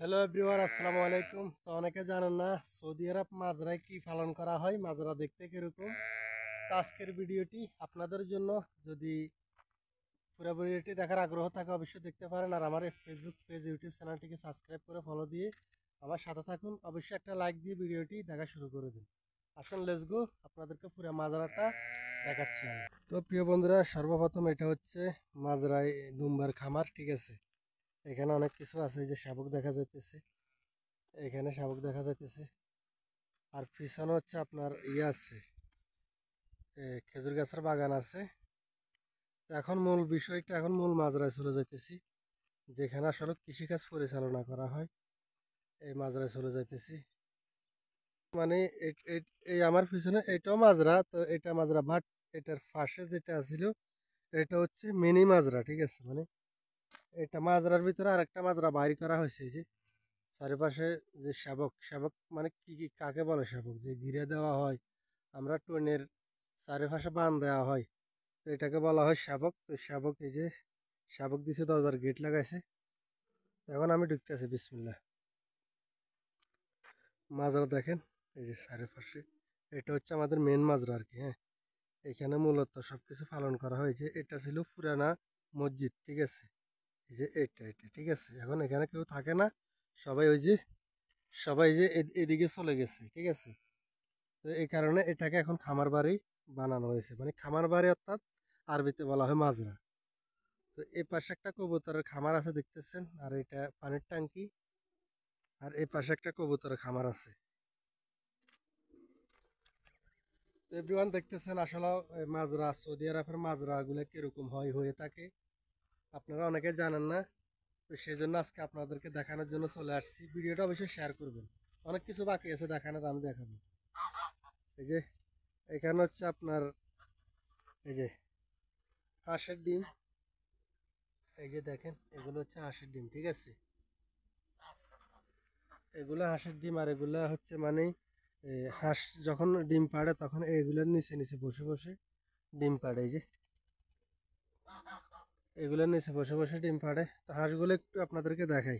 Hello everyone, আসসালামু আলাইকুম। তো অনেকে জানেন না সৌদি আরব মাজরায় কি পালন করা হয়, মাজরা দেখতে কিরকম। তো আজকের ভিডিওটি আপনাদের জন্য। যদি পুরো ভিডিওটি দেখার আগ্রহ থাকে অবশ্যই দেখতে পারেন, আর আমার ফেসবুক পেজ ইউটিউব চ্যানেলটিকে সাবস্ক্রাইব করে ফলো দিয়ে আমার সাথে থাকুন। অবশ্যই একটা লাইক দিয়ে ভিডিওটি দেখা শুরু করে দিন। আসুন লেটস গো, আপনাদেরকে পুরো মাজরাটা দেখাচ্ছি আমি। তো প্রিয় বন্ধুরা, সর্বপ্রথম এটা হচ্ছে মাজরায় দুম্বার খামার, ঠিক আছে। এখানে অনেক কিছু আছে, এই যে শাবক দেখা যাইতেছে, এখানে শাবক দেখা যাইতেছে। আর পিছনে হচ্ছে আপনার ইয়ে আছে, খেজুর গাছের বাগান আছে। তো এখন মূল বিষয়টা, এখন মূল মাজরায় চলে যাইতেছি, যেখানে আসলে কৃষিকাজ পরিচালনা করা হয়। এই মাজরায় চলে যাইতেছি, মানে এই আমার পিছনে এটাও মাজরা। তো এটা মাজরা, বাট এটার পাশে যেটা আছিল এটা হচ্ছে মিনি মাজরা, ঠিক আছে। মানে এটা মাজরার ভিতরে আরেকটা মাজরা বাইর করা হয়েছে। এই যে চারিপাশে যে শাবক, শাবক মানে কি কি কাকে বলে, শাবক যে ঘিরে দেওয়া হয়, আমরা ট্রেনের চারিপাশে বাঁধ দেওয়া হয়, তো এটাকে বলা হয় শাবক। তো শাবক, এই যে শাবক দিছে, দরজার গেট লাগাইছে। এখন আমি ঢুকতে আছি, বিসমিল্লাহ। মাজরা দেখেন, এই যে চারিপাশে, এটা হচ্ছে আমাদের মেন মাজরা আর কি। হ্যাঁ, এখানে মূলত সবকিছু পালন করা হয়। যে এটা ছিল পুরানা মসজিদ, ঠিক আছে। এই যে এটা ঠিক আছে, এখন এখানে কেউ থাকে না, সবাই ওই যে সবাই যে এদিকে চলে গেছে, ঠিক আছে। তো এই কারণে এটাকে এখন খামার বাড়ি বানানো হয়েছে, মানে খামার বাড়ি অর্থাৎ আরবিতে বলা হয় মাজরা। তো এই পাশে একটা কবুতরের খামার আছে দেখতেছেন, আর এটা পানির ট্যাঙ্কি। আর এই পাশে একটা কবুতরের খামার আছে। তো এভরিওয়ান দেখতেছেন, আসলে মাজরা, সৌদি আরবের মাজরা গুলো কিরকম হয় হয়ে থাকে, আপনারা অনেকে জানেন না। তো সেই জন্য আজকে আপনাদেরকে দেখানোর জন্য চলে আসছি। ভিডিওটা অবশ্যই শেয়ার করবেন, অনেক কিছু বাকি আছে দেখানোর, আমি দেখাবো। এই যে এখানে হচ্ছে আপনার, এই যে হাঁসের ডিম, এই যে দেখেন, এগুলো হচ্ছে হাঁসের ডিম, ঠিক আছে। এগুলো হাঁসের ডিম, আর এগুলা হচ্ছে মানে হাঁস যখন ডিম পাড়ে তখন এগুলোর নিচে নিচে বসে বসে ডিম পাড়ে। এই যে এগুলোর নিচে বসে বসে ডিম পাড়ে। তো হাঁসগুলো একটু আপনাদেরকে দেখাই,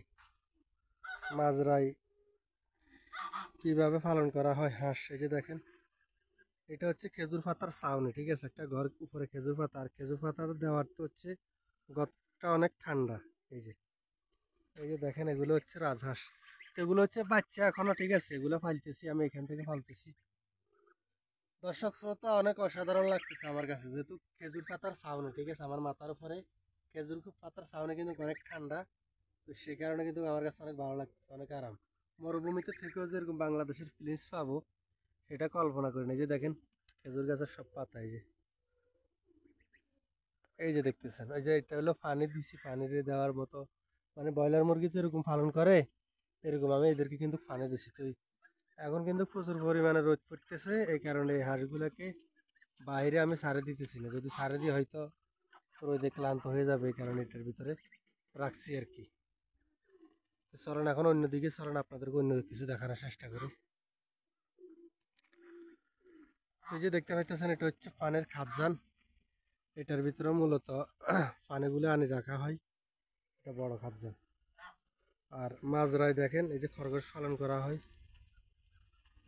মাজরাই কিভাবে পালন করা হয় হাঁস। এই যে দেখেন, এটা হচ্ছে খেজুর পাতার ছাউনি, ঠিক আছে। একটা ঘর উপরে খেজুর পাতা, আর খেজুর পাতা দেওয়ার তো হচ্ছে ঘরটা অনেক ঠান্ডা। এই যে এই যে দেখেন, এগুলো হচ্ছে রাজহাঁস। তো এগুলো হচ্ছে বাচ্চা এখনো, ঠিক আছে। এগুলো পালতেছি আমি, এখান থেকে পালতেছি। দর্শক শ্রোতা, অনেক অসাধারণ লাগতেছে আমার কাছে, যেহেতু খেজুর পাতার ছাউনি, ঠিক আছে। আমার মাথার উপরে খেজুর পাতার ছাউনি কিন্তু অনেক ঠান্ডা। তো সেই কারণে কিন্তু আমার কাছে অনেক ভালো লাগতেছে, অনেক আরাম। মরুভূমিতে থেকেও যেরকম বাংলাদেশের ফিলিংস পাবো, সেটা কল্পনা করি না। যে দেখেন, খেজুর গাছের সব পাতা, এই যে দেখতেছেন, এই যে এটা হলো পানি দিছি, পানি দিয়ে দেওয়ার মতো, মানে ব্রয়লার মুরগি তো এরকম পালন করে, এরকম আমি এদেরকে কিন্তু পানি দিছি। তো এখন কিন্তু প্রচুর পরিমাণে রোদ পড়তেছে, এই কারণে এই হাঁসগুলোকে বাইরে আমি সারে দিতেছি না। যদি সারে দিই হয়তো রোদে ক্লান্ত হয়ে যাবে, এই কারণে এটার ভিতরে রাখছি আর কি। চলেন এখন অন্যদিকে, চলেন আপনাদেরকে অন্য কিছু দেখানোর চেষ্টা করি। এই যে দেখতে পাইতেছেন, এটা হচ্ছে পানের খাদ্যান। এটার ভিতরে মূলত পানিগুলো আনি রাখা হয়, এটা বড় খাদ্যান। আর মাজরায় দেখেন, এই যে খরগোশ পালন করা হয়।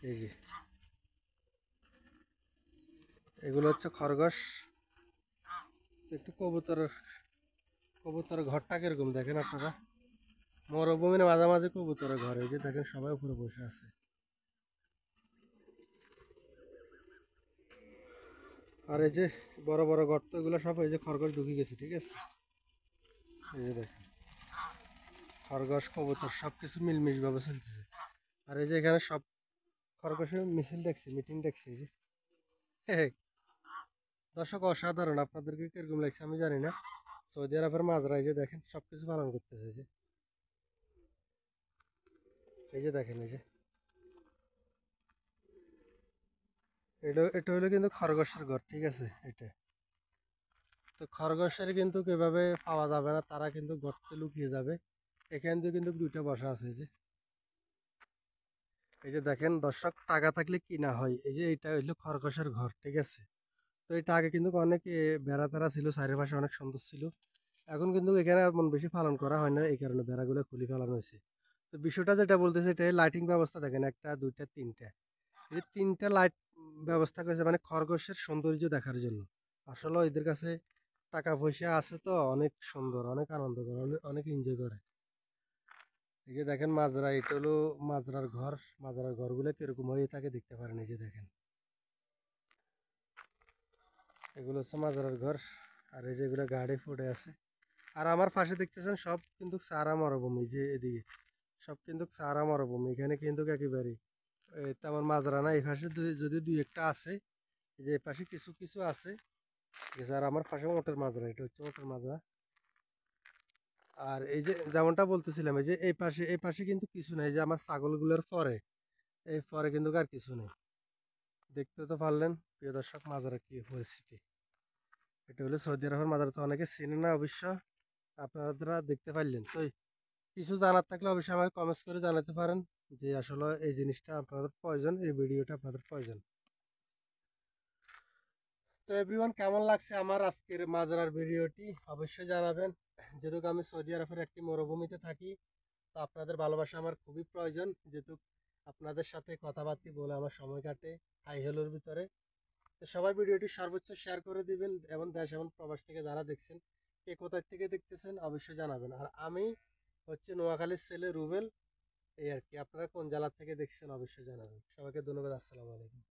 এই যে এগুলো হচ্ছে খরগোশ। একটু কবুতরের, কবুতরের ঘরটা কিরকম দেখেন আপনারা, মরুভূমির মাঝামাঝি কবুতরের ঘর। এই যে দেখেন, সবাই উপরে বসে আছে। আর এই যে বড় বড় গর্ত, এগুলো সব এই যে খরগোশ ঢুকে গেছে, ঠিক আছে। এই যে দেখেন, খরগোশ কবুতর সব কিছু মিলমিশ ভাবে চলতেছে। আর এই যে এখানে সব খরগোশের মিছিল দেখছি, মিটিং দেখছি। এই যে দর্শক, অসাধারণ। আপনাদেরকে কিরকম লাগছে আমি জানি না। সৌদি আরবের মাজরা, এই যে দেখেন, সবকিছু পালন করতেছে। এই যে দেখেন, এই যে এটা হলো কিন্তু খরগোশের ঘর, ঠিক আছে। এটা তো খরগোশের কিন্তু কিভাবে পাওয়া যাবে না, তারা কিন্তু গর্তে লুকিয়ে যাবে। এখান দিয়ে কিন্তু দুইটা বসা আছে। এই যে দেখেন দর্শক, টাকা থাকলে কিনা হয়। এই যে এটা হইলো খরগোশের ঘর, ঠিক আছে। তো এটা আগে কিন্তু অনেক বেড়া তেরা ছিল, চারিপাশে অনেক সুন্দর ছিল। এখন কিন্তু এখানে এমন বেশি পালন করা হয় না, এই কারণে বেড়াগুলো খুলে ফেলানো হয়েছে। তো বিষয়টা যেটা বলতেছে এটা লাইটিং ব্যবস্থা দেখেন, একটা দুইটা তিনটা, এই তিনটা লাইট ব্যবস্থা করেছে মানে খরগোশের সৌন্দর্য দেখার জন্য। আসলে এদের কাছে টাকা পয়সা আছে তো অনেক সুন্দর, অনেক আনন্দ করে, অনেক এনজয় করে। এই যে দেখেন মাজরা, এটা হলো মাজরার ঘর। মাজরার ঘরগুলো কিরকম হয়ে থাকে দেখতে পারেন, এই যে দেখেন এগুলো হচ্ছে মাজরার ঘর। আর এই যে এগুলো গাড়ি ফুটে আছে। আর আমার পাশে দেখতেছেন সব কিন্তু সারা মরুভূমি, যে এদিকে সব কিন্তু সারা মরুভূমি, এখানে কিন্তু একেবারে তেমন মাজরা না। এই পাশে যদি দুই একটা আছে, এই যে এই পাশে কিছু কিছু আছে, ঠিক আছে। আর আমার পাশে ওটের মাজরা, এটা হচ্ছে ওটের মাজরা। আর এই যে যেমনটা বলতেছিলাম, এই যে এই পাশে কিন্তু কিছু নেই, এই যে আমার ছাগলগুলোর পরে, এই পরে কিন্তু আর কিছু নেই। দেখতে তো পারলেন প্রিয় দর্শক মাজারের কি পরিস্থিতি। এটা হলো সৌদি আরবের মাজার, তো অনেকে চেনে না অবশ্য, আপনারা দেখতে পারলেন তো। কিছু জানার থাকলে অবশ্যই আমাকে কমেন্টস করে জানাতে পারেন যে আসলে এই জিনিসটা আপনাদের প্রয়োজন, এই ভিডিওটা আপনাদের প্রয়োজন। তো এভরিওয়ান, কেমন লাগছে আমার আজকের মাজরার ভিডিওটি অবশ্যই জানাবেন। যেহেতু আমি সৌদি আরবের একটি মরুভূমিতে থাকি, তো আপনাদের ভালোবাসা আমার খুবই প্রয়োজন, যেহেতু আপনাদের সাথে কথাবার্তা বলে আমার সময় কাটে হাই হেলোর ভিতরে। তো সবাই ভিডিওটি সর্বোচ্চ শেয়ার করে দিবেন, এবং দেশ এবং প্রবাস থেকে যারা দেখছেন, কে কোথায় থেকে দেখতেছেন অবশ্যই জানাবেন। আর আমি হচ্ছে নোয়াখালীর ছেলে রুবেল, এই আর কি। আপনারা কোন জেলা থেকে দেখছেন অবশ্যই জানাবেন। সবাইকে ধন্যবাদ। আসসালামু আলাইকুম।